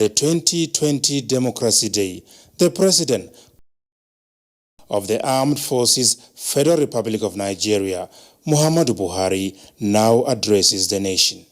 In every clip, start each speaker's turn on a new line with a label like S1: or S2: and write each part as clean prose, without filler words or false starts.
S1: The 2020 Democracy Day, the President of the Armed Forces Federal Republic of Nigeria, Muhammadu Buhari, now addresses the nation.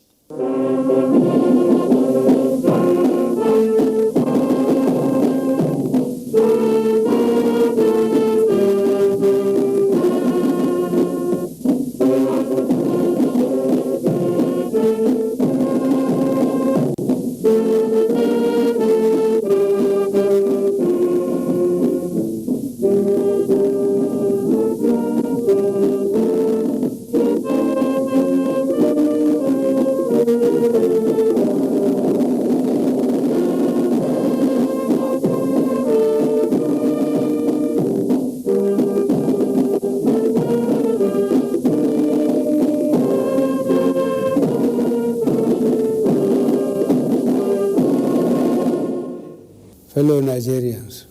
S2: Fellow Nigerians,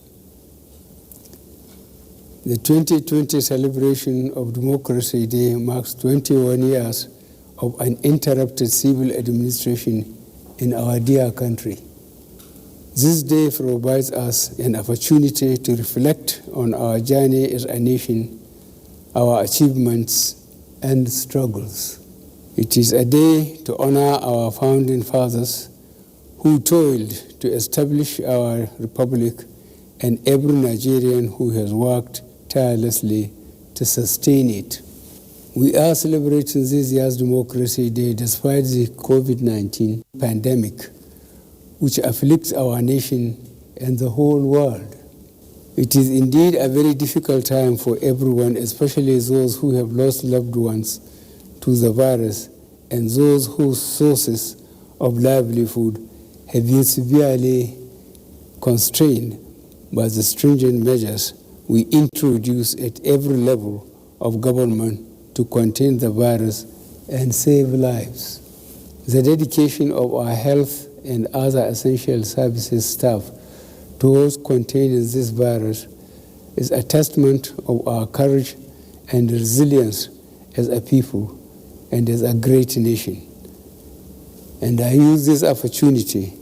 S2: the 2020 celebration of Democracy Day marks 21 years of uninterrupted civil administration in our dear country. This day provides us an opportunity to reflect on our journey as a nation, our achievements and struggles. It is a day to honor our founding fathers who toiled to establish our republic, and every Nigerian who has worked tirelessly to sustain it. We are celebrating this year's Democracy Day despite the COVID-19 pandemic, which afflicts our nation and the whole world. It is indeed a very difficult time for everyone, especially those who have lost loved ones to the virus and those whose sources of livelihood have been severely constrained by the stringent measures we introduce at every level of government to contain the virus and save lives. The dedication of our health and other essential services staff towards containing this virus is a testament of our courage and resilience as a people and as a great nation. And I use this opportunity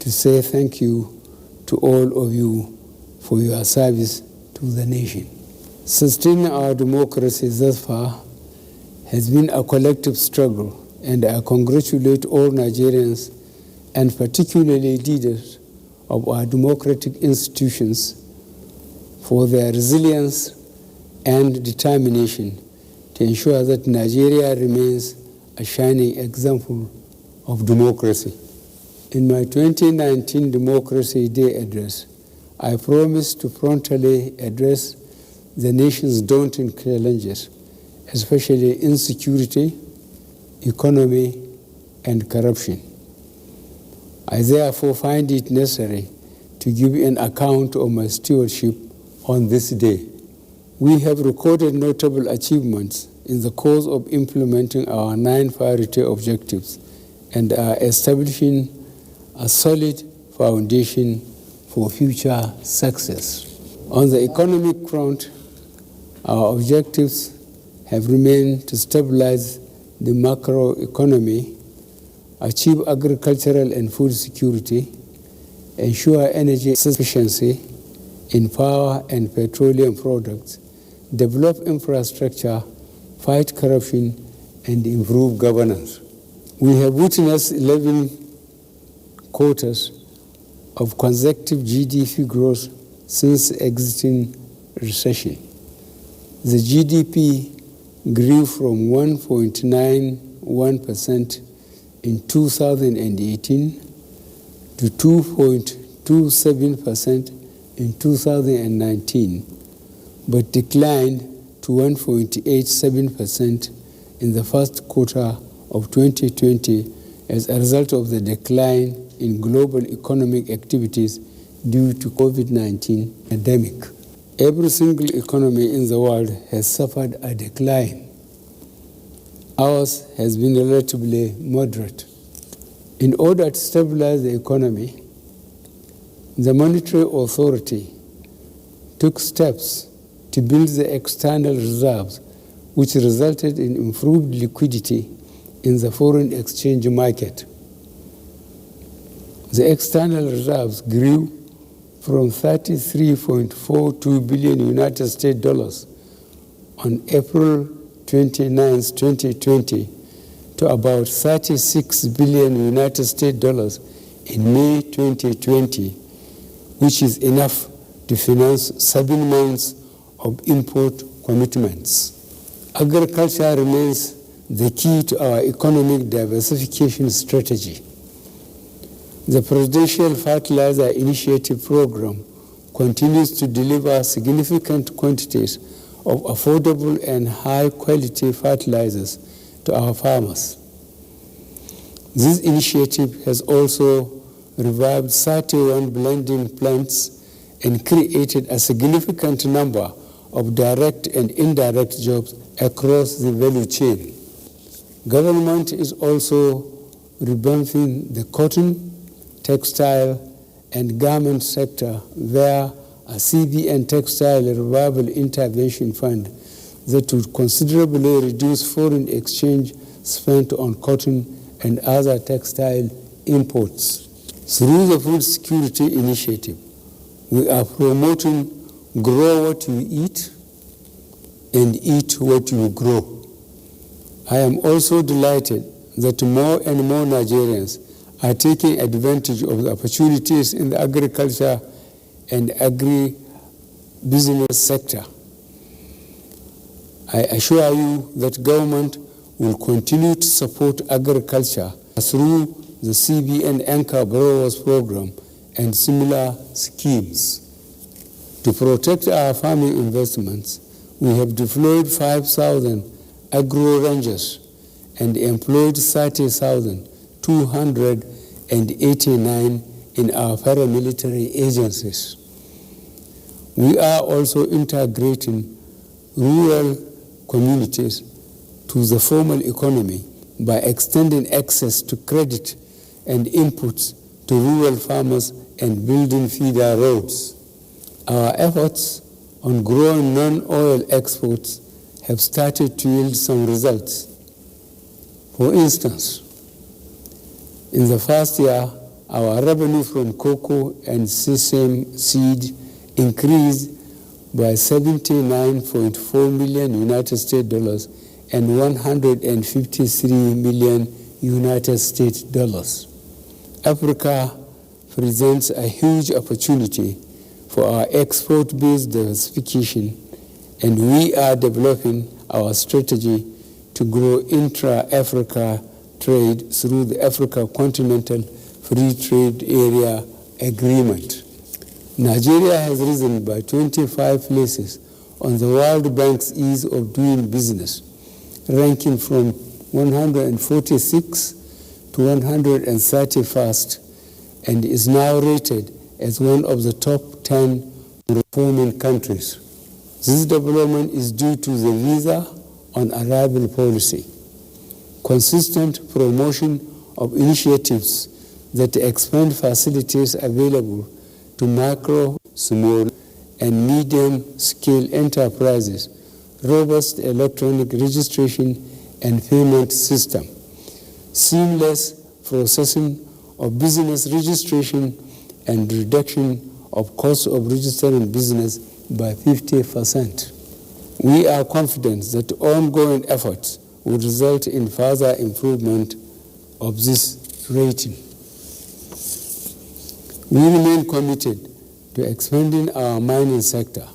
S2: to say thank you to all of you for your service to the nation. Sustaining our democracy thus far has been a collective struggle, and I congratulate all Nigerians and particularly leaders of our democratic institutions for their resilience and determination to ensure that Nigeria remains a shining example of democracy. In my 2019 Democracy Day address, I promised to frontally address the nation's daunting challenges, especially insecurity, economy, and corruption. I therefore find it necessary to give an account of my stewardship on this day. We have recorded notable achievements in the course of implementing our 9 priority objectives and are establishing a solid foundation for future success. On the economic front, our objectives have remained to stabilize the macroeconomy, achieve agricultural and food security, ensure energy sufficiency in power and petroleum products, develop infrastructure, fight corruption, and improve governance. We have witnessed 11 quarters of consecutive GDP growth since exiting recession. The GDP grew from 1.91% in 2018 to 2.27% in 2019, but declined to 1.87% in the first quarter of 2020 as a result of the decline in global economic activities due to COVID-19 pandemic. Every single economy in the world has suffered a decline. Ours has been relatively moderate. In order to stabilize the economy, the Monetary Authority took steps to build the external reserves, which resulted in improved liquidity in the foreign exchange market. The external reserves grew from 33.42 billion United States dollars on April 29, 2020 to about 36 billion United States dollars in May 2020, which is enough to finance 7 months of import commitments. Agriculture remains the key to our economic diversification strategy. The Presidential Fertilizer Initiative Program continues to deliver significant quantities of affordable and high-quality fertilizers to our farmers. This initiative has also revived 31 blending plants and created a significant number of direct and indirect jobs across the value chain. Government is also revamping the cotton, textile, and garment sector via a CBN Textile Revival Intervention Fund that would considerably reduce foreign exchange spent on cotton and other textile imports. Through the Food Security Initiative, we are promoting grow what you eat and eat what you grow. I am also delighted that more and more Nigerians are taking advantage of the opportunities in the agriculture and agri-business sector. I assure you that government will continue to support agriculture through the CBN Anchor Borrowers Program and similar schemes. To protect our farming investments, we have deployed 5,000 agro rangers and employed 30,289 in our paramilitary agencies. We are also integrating rural communities to the formal economy by extending access to credit and inputs to rural farmers and building feeder roads. Our efforts on growing non-oil exports have started to yield some results. For instance, in the first year, our revenue from cocoa and sesame seed increased by 79.4 million United States dollars and 153 million United States dollars. Africa presents a huge opportunity for our export-based diversification, and we are developing our strategy to grow intra-Africa trade through the Africa Continental Free Trade Area Agreement. Nigeria has risen by 25 places on the World Bank's Ease of Doing Business, ranking from 146 to 131st, and is now rated as one of the top 10 performing countries. This development is due to the visa on arrival policy, consistent promotion of initiatives that expand facilities available to micro, small, and medium-scale enterprises, robust electronic registration and payment system, seamless processing of business registration, and reduction of cost of registering business by 50%. We are confident that ongoing efforts will result in further improvement of this rating. We remain committed to expanding our mining sector.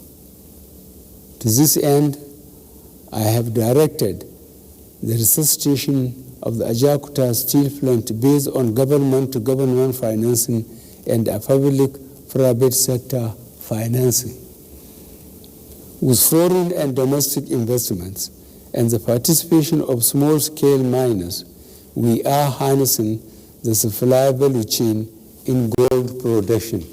S2: To this end, I have directed the resuscitation of the Ajakuta steel plant based on government-to-government financing and a public-private sector financing. With foreign and domestic investments and the participation of small-scale miners, we are harnessing the supply value chain in gold production.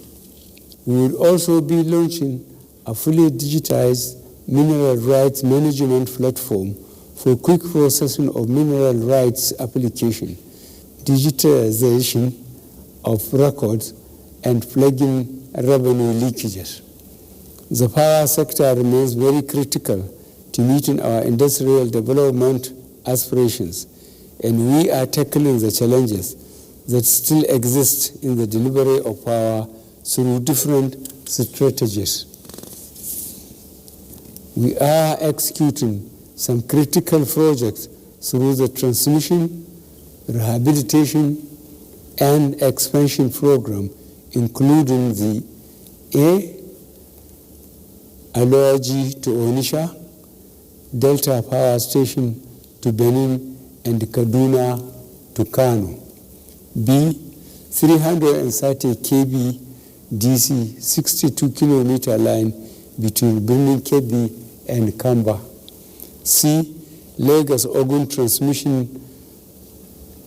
S2: We will also be launching a fully digitized mineral rights management platform for quick processing of mineral rights application, digitalization of records, and flagging revenue leakages. The power sector remains very critical to meeting our industrial development aspirations, and we are tackling the challenges that still exist in the delivery of power through different strategies. We are executing some critical projects through the transmission, rehabilitation, and expansion program, including the Aloaji to Onitsha, Delta Power Station to Benin, and Kaduna to Kano. B, 330 kV DC 62-kilometer line between Birnin Kebbi and Kamba. C, Lagos-Ogun Transmission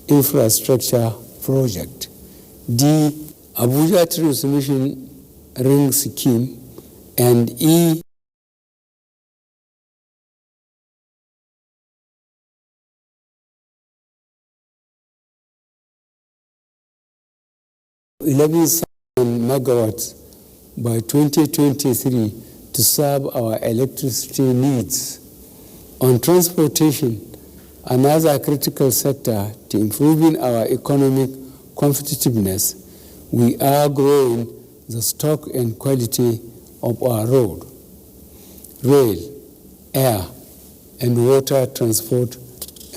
S2: Infrastructure Project. D, Abuja Transmission Ring Scheme. And E, megawatts by 2023 to serve our electricity needs. On transportation, another critical sector to improving our economic competitiveness, we are growing the stock and quality of our road, rail, air, and water transport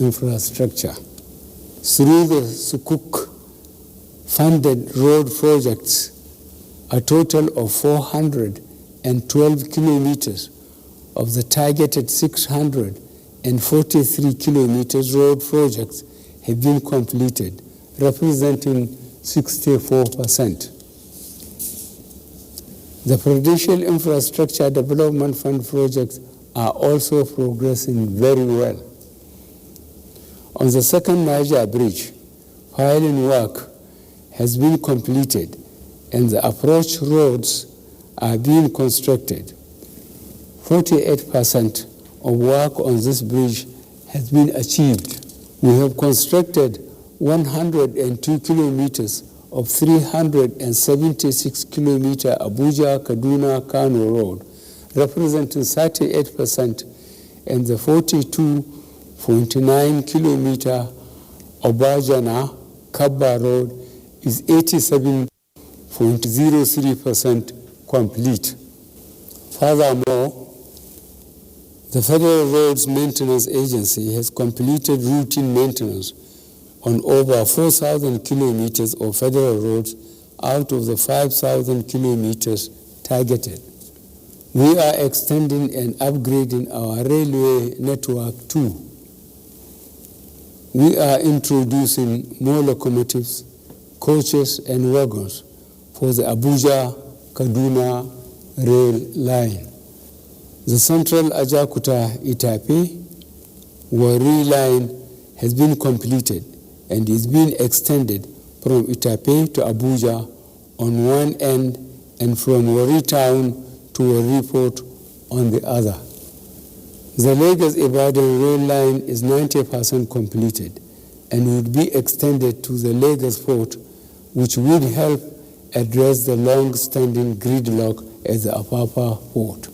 S2: infrastructure. Through the Sukuk-funded road projects, a total of 412 kilometers of the targeted 643 kilometers road projects have been completed, representing 64%. The Prudential Infrastructure Development Fund projects are also progressing very well. On the second Niger Bridge, piling work has been completed and the approach roads are being constructed. 48% of work on this bridge has been achieved. We have constructed 102 kilometers of 376 kilometer Abuja-Kaduna-Kano road, representing 38%, and the 42.9 kilometer Obajana-Kabba road is 87.03% complete. Furthermore, the Federal Roads Maintenance Agency has completed routine maintenance on over 4,000 kilometers of federal roads out of the 5,000 kilometers targeted. We are extending and upgrading our railway network too. We are introducing more locomotives, coaches, and wagons for the Abuja-Kaduna rail line. The Central Ajakuta-Itape Wari line has been completed and is being extended from Itape to Abuja on one end and from Wari town to Wari Port on the other. The Lagos-Ibadan rail line is 90% completed and would be extended to the Lagos port, which would help address the long-standing gridlock at the Apapa port.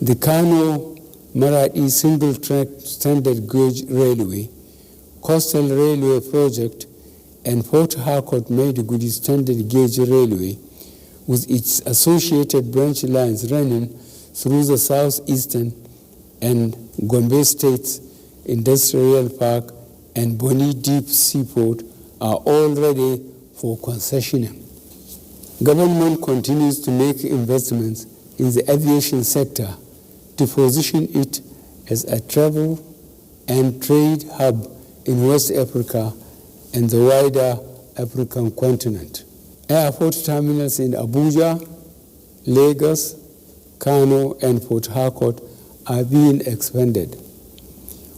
S2: The Kano-Maradi single-track standard gauge railway, Coastal Railway Project, and Port Harcourt Maiduguri Standard Gauge Railway, with its associated branch lines running through the southeastern and Gombe States Industrial Park and Bonny Deep Seaport, are all ready for concessioning. Government continues to make investments in the aviation sector to position it as a travel and trade hub in West Africa and the wider African continent. Airport terminals in Abuja, Lagos, Kano, and Port Harcourt are being expanded,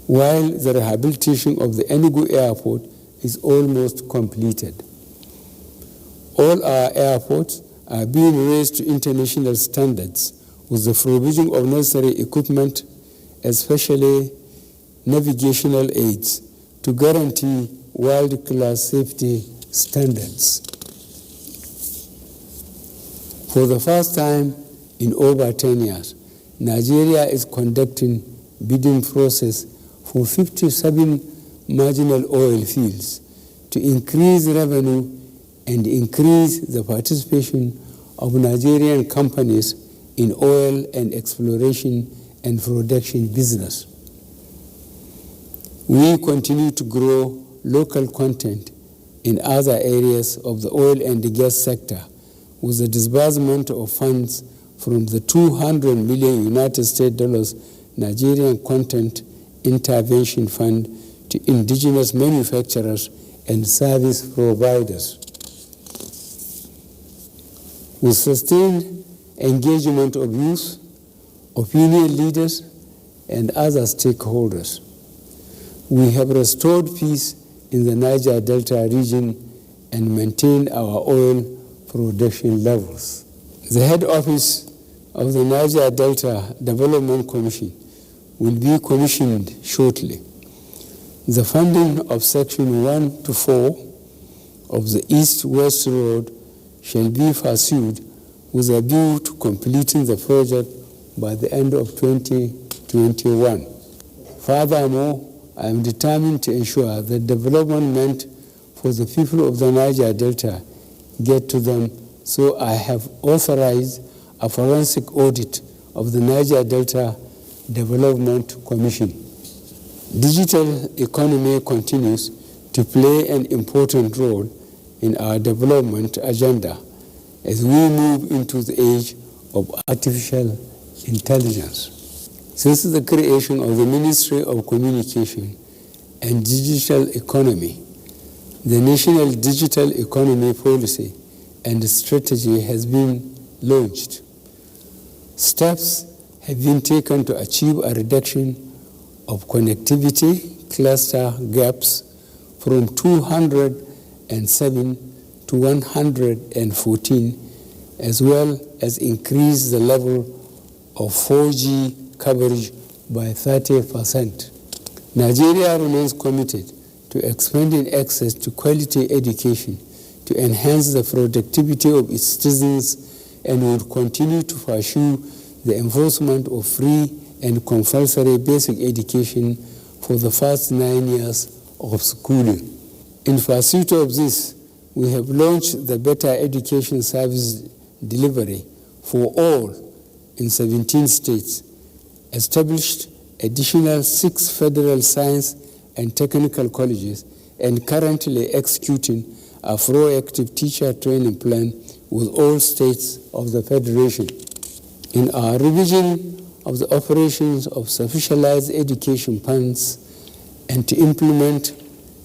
S2: while the rehabilitation of the Enugu Airport is almost completed. All our airports are being raised to international standards with the provision of necessary equipment, especially navigational aids, to guarantee world-class safety standards. For the first time in over 10 years, Nigeria is conducting bidding process for 57 marginal oil fields to increase revenue and increase the participation of Nigerian companies in oil and exploration and production business. We continue to grow local content in other areas of the oil and gas sector with the disbursement of funds from the $200 million United States Nigerian Content Intervention Fund to indigenous manufacturers and service providers. With sustained engagement of youth, opinion leaders, and other stakeholders, we have restored peace in the Niger Delta region and maintained our oil production levels. The head office of the Niger Delta Development Commission will be commissioned shortly. The funding of Section 1 to 4 of the East-West Road shall be pursued with a view to completing the project by the end of 2021. Furthermore, I am determined to ensure that development meant for the people of the Niger Delta get to them, so I have authorized a forensic audit of the Niger Delta Development Commission. Digital economy continues to play an important role in our development agenda as we move into the age of artificial intelligence. Since the creation of the Ministry of Communication and Digital Economy, the National Digital Economy Policy and Strategy has been launched. Steps have been taken to achieve a reduction of connectivity cluster gaps from 207 to 114, as well as increase the level of 4G coverage by 30%. Nigeria remains committed to expanding access to quality education to enhance the productivity of its citizens and will continue to pursue the enforcement of free and compulsory basic education for the first 9 years of schooling. In pursuit of this, we have launched the Better Education Service Delivery for all in 17 states, established additional 6 federal science and technical colleges, and currently executing a proactive teacher training plan with all states of the Federation. In our revision of the operations of specialized education funds and to implement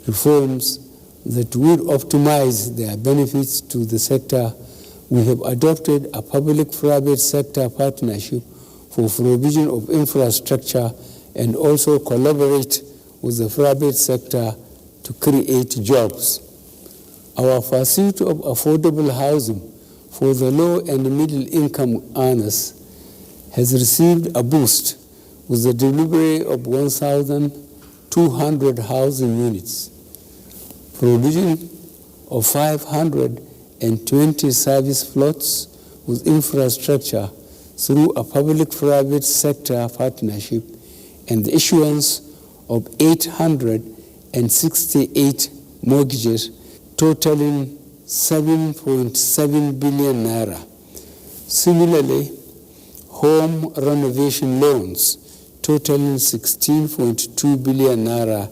S2: reforms that would optimize their benefits to the sector, we have adopted a public-private sector partnership for provision of infrastructure and also collaborate with the private sector to create jobs. Our pursuit of affordable housing for the low and middle income earners has received a boost with the delivery of 1,200 housing units, provision of 520 service plots with infrastructure through a public-private sector partnership, and the issuance of 868 mortgages totaling 7.7 billion naira. Similarly, home renovation loans totaling 16.2 billion naira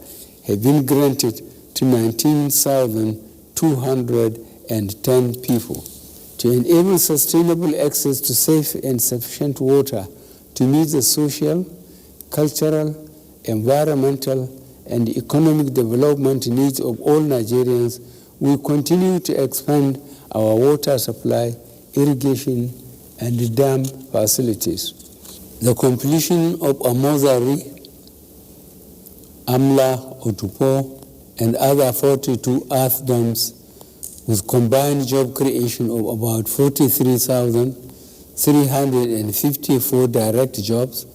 S2: have been granted to 19,210 people. To enable sustainable access to safe and sufficient water to meet the social, cultural, environmental, and economic development needs of all Nigerians, we continue to expand our water supply, irrigation, and dam facilities. The completion of Amozari, Amla, Otupo, and other 42 earth dams with combined job creation of about 43,354 direct jobs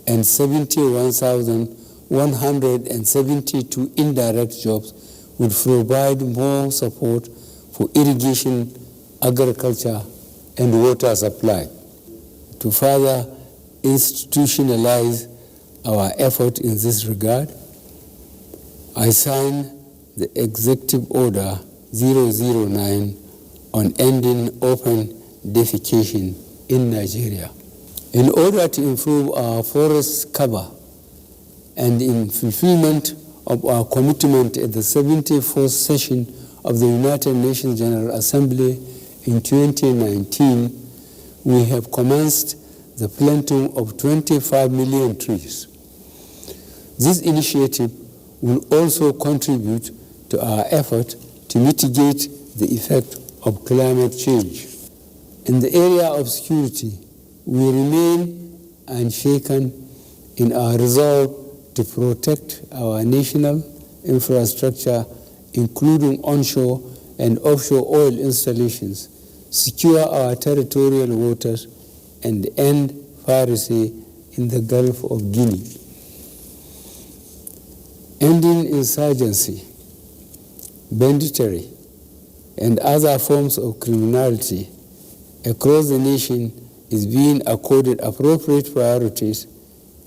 S2: and 71,172 indirect jobs would provide more support for irrigation, agriculture, and water supply. To further institutionalize our effort in this regard, I signed the Executive Order 009 on ending open defecation in Nigeria. In order to improve our forest cover and in fulfillment of our commitment at the 74th session of the United Nations General Assembly in 2019, we have commenced the planting of 25 million trees. This initiative will also contribute to our effort to mitigate the effect of climate change. In the area of security, we remain unshaken in our resolve to protect our national infrastructure, including onshore and offshore oil installations, secure our territorial waters, and end piracy in the Gulf of Guinea. Ending insurgency, banditry, and other forms of criminality across the nation is being accorded appropriate priorities,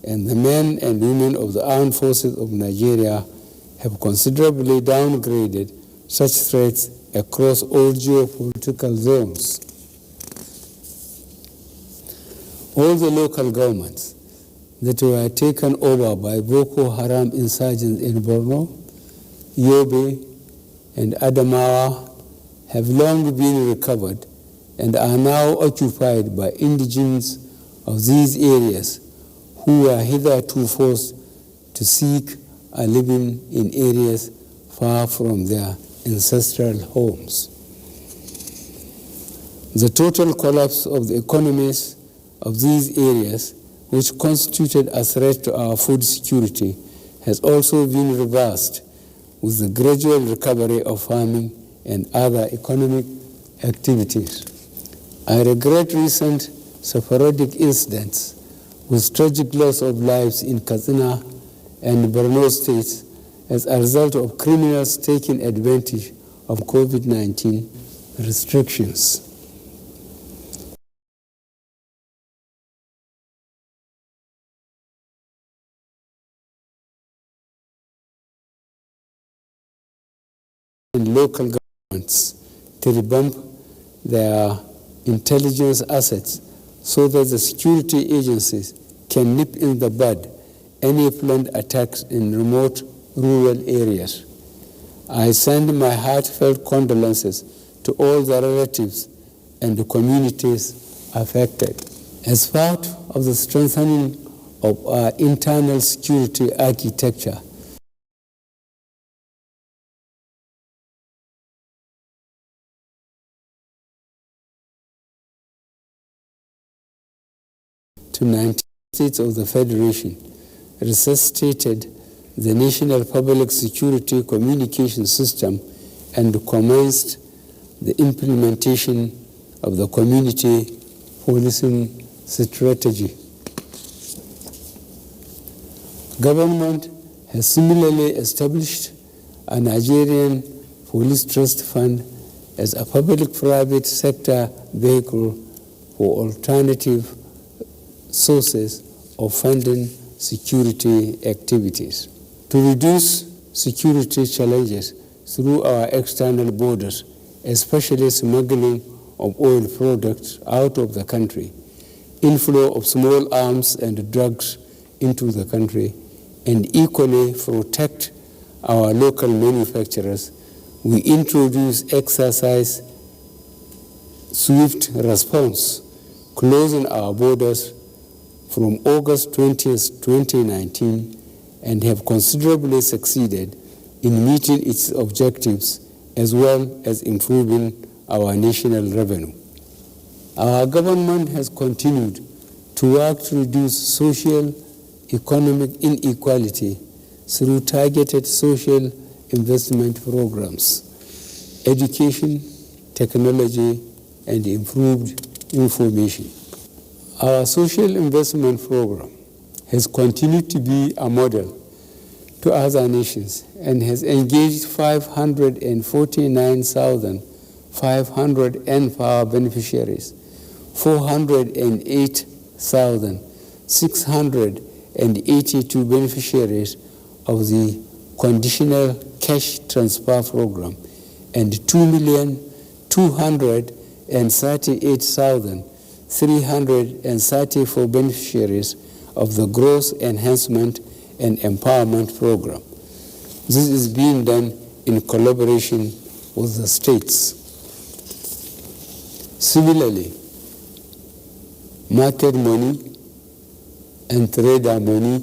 S2: and the men and women of the armed forces of Nigeria have considerably downgraded such threats across all geopolitical zones. All the local governments that were taken over by Boko Haram insurgents in Borno, Yobe, and Adamawa have long been recovered and are now occupied by indigenes of these areas who were hitherto forced to seek a living in areas far from their ancestral homes. The total collapse of the economies of these areas, which constituted a threat to our food security, has also been reversed with the gradual recovery of farming and other economic activities. I regret recent sporadic incidents with tragic loss of lives in Katsina and Borno states as a result of criminals taking advantage of COVID-19 restrictions. And local governments to revamp their intelligence assets so that the security agencies can nip in the bud any planned attacks in remote rural areas. I send my heartfelt condolences to all the relatives and the communities affected. As part of the strengthening of our internal security architecture, to 19 states of the Federation, resuscitated the National Public Security Communication System and commenced the implementation of the community policing strategy. Government has similarly established a Nigerian Police Trust Fund as a public-private sector vehicle for alternative sources of funding security activities. To reduce security challenges through our external borders, especially smuggling of oil products out of the country, inflow of small arms and drugs into the country, and equally protect our local manufacturers, we introduce exercise swift response, closing our borders from August 20th, 2019, and have considerably succeeded in meeting its objectives as well as improving our national revenue. Our government has continued to work to reduce social economic inequality through targeted social investment programs, education, technology, and improved information. Our social investment program has continued to be a model to other nations and has engaged 549,500 N-Power beneficiaries, 408,682 beneficiaries of the conditional cash transfer program and 2,238,334 beneficiaries of the Growth Enhancement and Empowerment Program. This is being done in collaboration with the states. Similarly, market money and trader money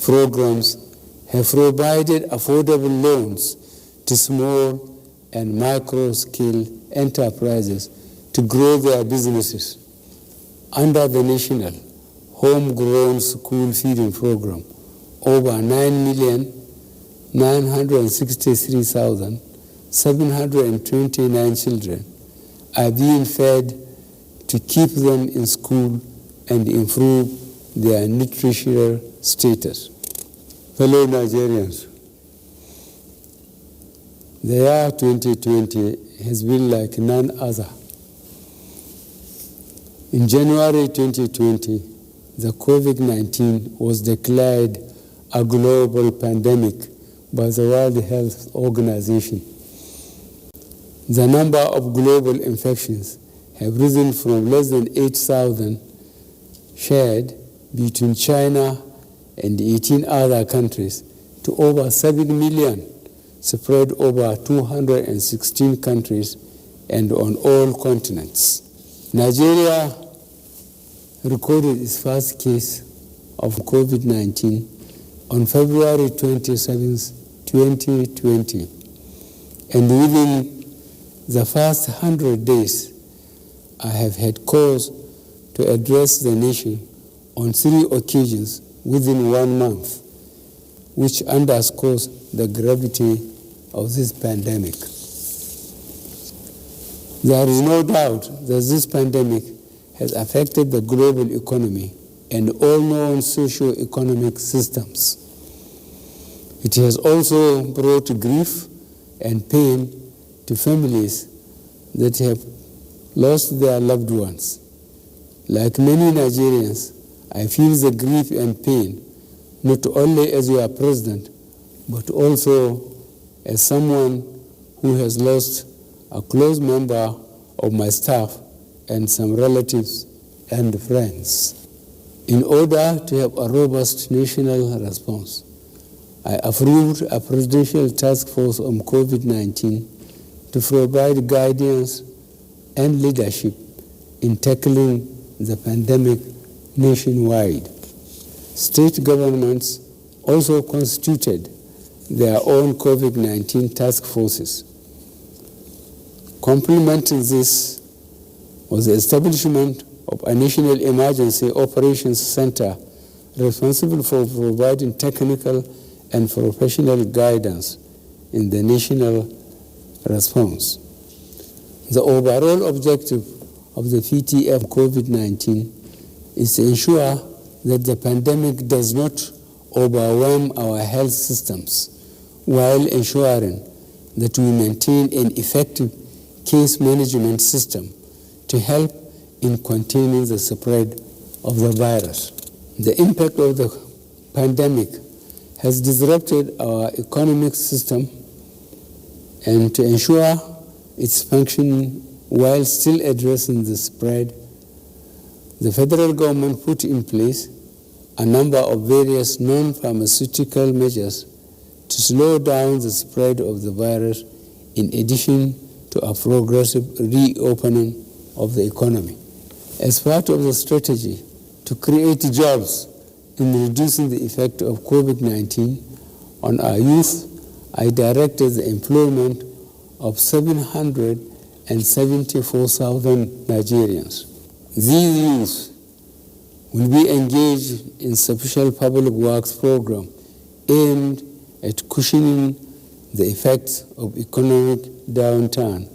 S2: programs have provided affordable loans to small and micro-scale enterprises to grow their businesses. Under the National Homegrown School Feeding Program, over 9,963,729 children are being fed to keep them in school and improve their nutritional status. Fellow Nigerians, the year 2020 has been like none other. In January 2020, the COVID-19 was declared a global pandemic by the World Health Organization. The number of global infections have risen from less than 8,000 shared between China and 18 other countries to over 7 million spread over 216 countries and on all continents. Nigeria recorded its first case of COVID-19 on February 27, 2020, and within the first 100 days, I have had cause to address the nation on 3 occasions within 1 month, which underscores the gravity of this pandemic. There is no doubt that this pandemic has affected the global economy and all known socio-economic systems. It has also brought grief and pain to families that have lost their loved ones. Like many Nigerians, I feel the grief and pain, not only as your president, but also as someone who has lost a close member of my staff and some relatives and friends. In order to have a robust national response, I approved a presidential task force on COVID-19 to provide guidance and leadership in tackling the pandemic nationwide. State governments also constituted their own COVID-19 task forces. Complementing this was the establishment of a National Emergency Operations Center responsible for providing technical and professional guidance in the national response. The overall objective of the PTF COVID-19 is to ensure that the pandemic does not overwhelm our health systems while ensuring that we maintain an effective case management system to help in containing the spread of the virus. The impact of the pandemic has disrupted our economic system, and to ensure its functioning while still addressing the spread, the federal government put in place a number of various non-pharmaceutical measures to slow down the spread of the virus, in addition to a progressive reopening of the economy. As part of the strategy to create jobs in reducing the effect of COVID-19 on our youth, I directed the employment of 774,000 Nigerians. These youth will be engaged in special public works program aimed at cushioning the effects of economic downturn.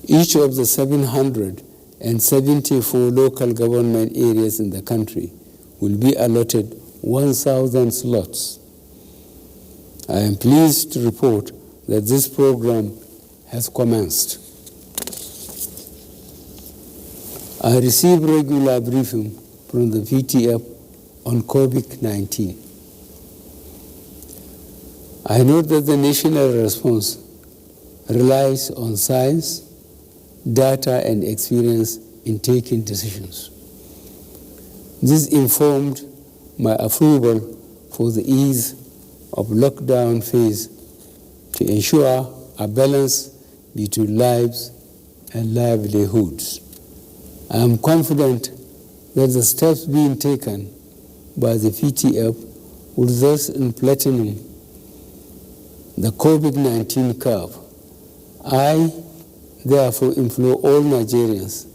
S2: Each of the 774 local government areas in the country will be allotted 1,000 slots. I am pleased to report that this program has commenced. I receive regular briefing from the PTF on COVID-19. I note that the national response relies on science, data, and experience in taking decisions. This informed my approval for the ease of lockdown phase to ensure a balance between lives and livelihoods. I am confident that the steps being taken by the PTF will result in flattening the COVID-19 curve. I therefore implore all Nigerians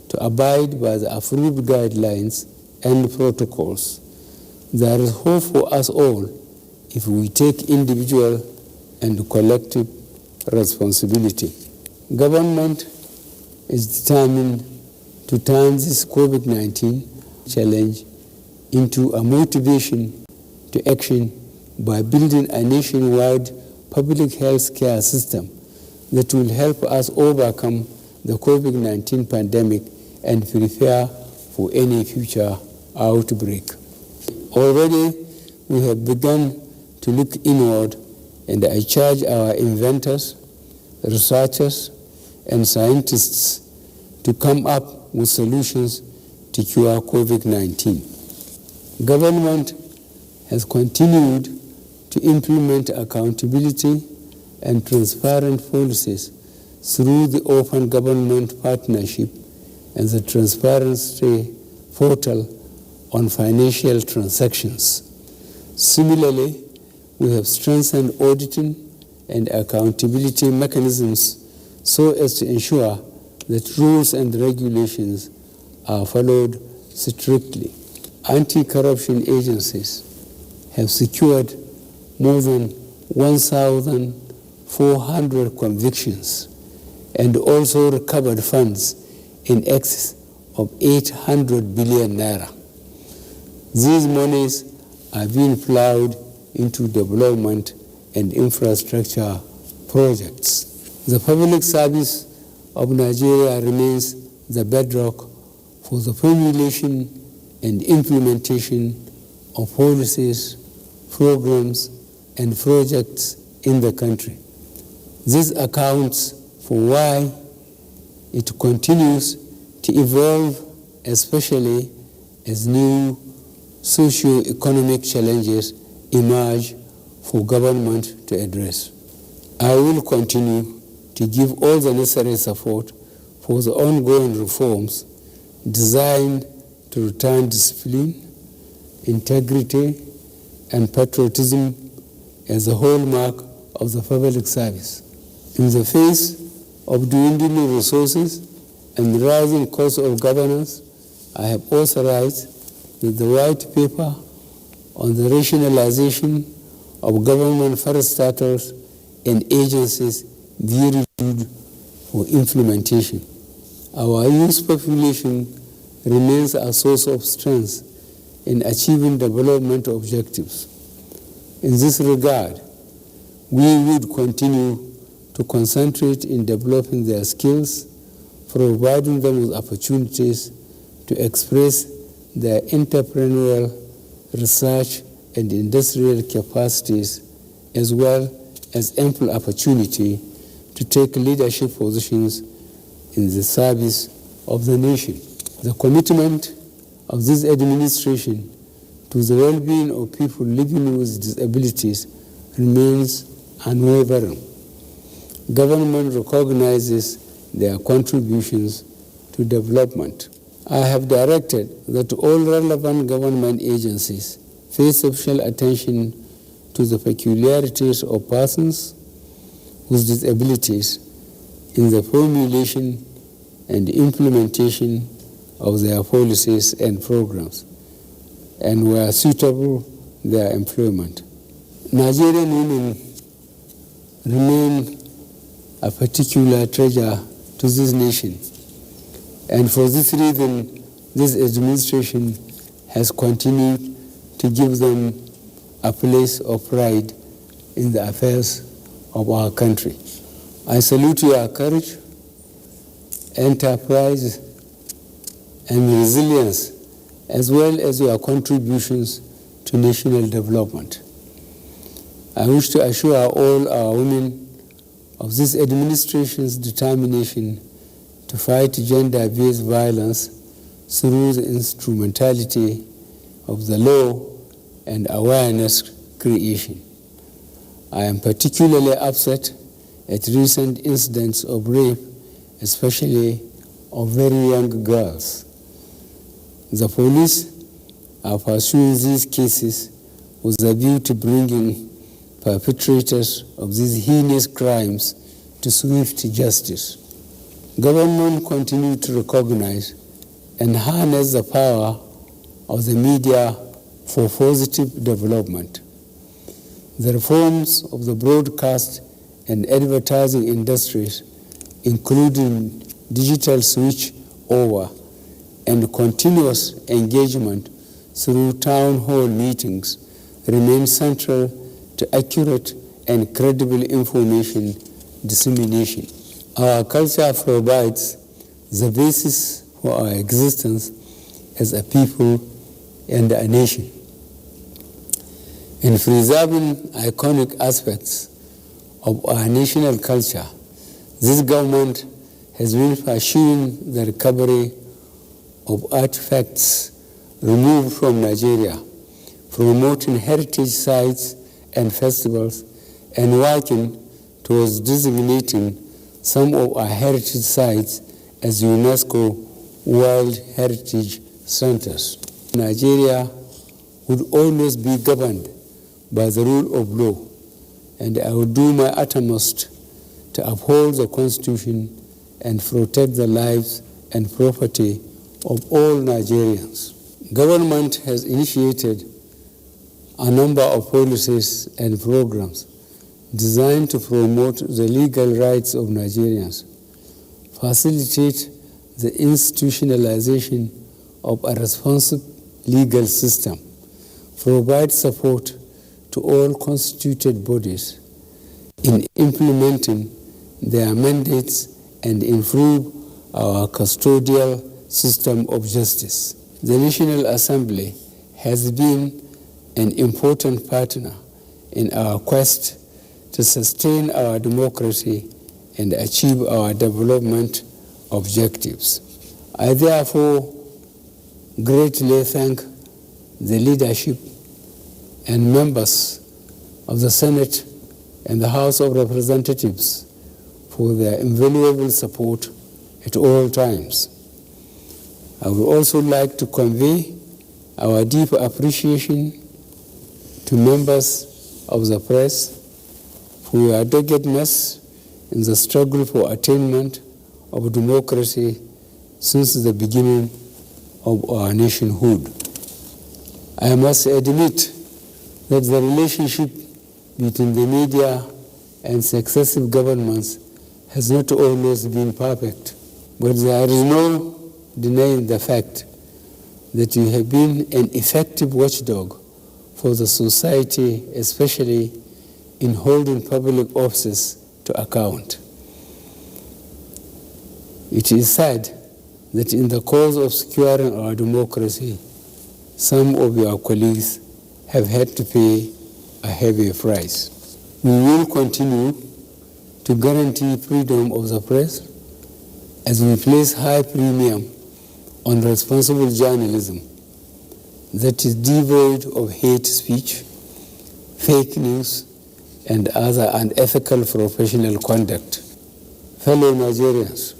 S2: to abide by the approved guidelines and protocols. There is hope for us all if we take individual and collective responsibility. Government is determined to turn this COVID-19 challenge into a motivation to action by building a nationwide public health care system that will help us overcome the COVID-19 pandemic and prepare for any future outbreak. Already, we have begun to look inward, and I charge our inventors, researchers, and scientists to come up with solutions to cure COVID-19. Government has continued to implement accountability and transparent policies through the Open Government Partnership and the Transparency Portal on financial transactions. Similarly, we have strengthened auditing and accountability mechanisms so as to ensure that rules and regulations are followed strictly. Anti-corruption agencies have secured more than 1,400 convictions and also recovered funds in excess of 800 billion naira. These monies are being plowed into development and infrastructure projects. The public service of Nigeria remains the bedrock for the formulation and implementation of policies, programs, and projects in the country. This accounts for why it continues to evolve, especially as new socio-economic challenges emerge for government to address. I will continue to give all the necessary support for the ongoing reforms designed to return discipline, integrity, and patriotism as a hallmark of the public service. In the face of dwindling resources and rising costs of governance, I have authorized that the white paper on the rationalization of government parastatals and agencies be reviewed for implementation. Our youth population remains a source of strength in achieving development objectives. In this regard, we would continue to concentrate in developing their skills, providing them with opportunities to express their entrepreneurial, research, and industrial capacities, as well as ample opportunity to take leadership positions in the service of the nation. The commitment of this administration to the well-being of people living with disabilities remains unwavering. Government recognizes their contributions to development. I have directed that all relevant government agencies pay special attention to the peculiarities of persons with disabilities in the formulation and implementation of their policies and programs, and where suitable, their employment. Nigerian women remain a particular treasure to this nation, and for this reason, this administration has continued to give them a place of pride in the affairs of our country. I salute your courage, enterprise, and resilience, as well as your contributions to national development. I wish to assure all our women of this administration's determination to fight gender-based violence through the instrumentality of the law and awareness creation. I am particularly upset at recent incidents of rape, especially of very young girls. The police are pursuing these cases with a view to bringing perpetrators of these heinous crimes to swift justice. Government continue to recognize and harness the power of the media for positive development. The reforms of the broadcast and advertising industries, including digital switch over and continuous engagement through town hall meetings, remain central to accurate and credible information dissemination. Our culture provides the basis for our existence as a people and a nation. In preserving iconic aspects of our national culture, this government has been pursuing the recovery of artifacts removed from Nigeria, promoting heritage sites and festivals, and working towards designating some of our heritage sites as UNESCO World Heritage Centers. Nigeria would always be governed by the rule of law, and I will do my utmost to uphold the Constitution and protect the lives and property of all Nigerians. Government has initiated a number of policies and programs designed to promote the legal rights of Nigerians, facilitate the institutionalization of a responsive legal system, provide support to all constituted bodies in implementing their mandates, and improve our custodial system of justice. The National Assembly has been an important partner in our quest to sustain our democracy and achieve our development objectives. I therefore greatly thank the leadership and members of the Senate and the House of Representatives for their invaluable support at all times. I would also like to convey our deep appreciation to members of the press for your doggedness in the struggle for attainment of democracy since the beginning of our nationhood. I must admit that the relationship between the media and successive governments has not always been perfect, but there is no denying the fact that you have been an effective watchdog for the society, especially in holding public offices to account. It is sad that in the cause of securing our democracy, some of your colleagues have had to pay a heavy price. We will continue to guarantee freedom of the press as we place high premium on responsible journalism that is devoid of hate speech, fake news, and other unethical professional conduct. Fellow Nigerians,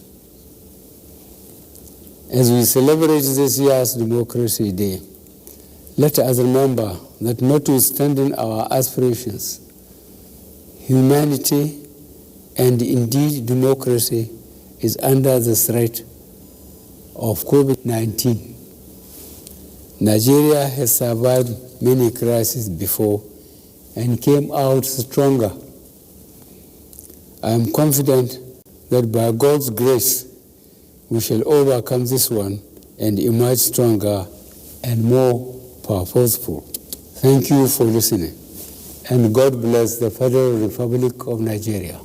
S2: as we celebrate this year's Democracy Day, let us remember that notwithstanding our aspirations, humanity and indeed democracy is under the threat of COVID-19. Nigeria has survived many crises before and came out stronger. I am confident that by God's grace, we shall overcome this one and emerge stronger and more purposeful. Thank you for listening, and God bless the Federal Republic of Nigeria.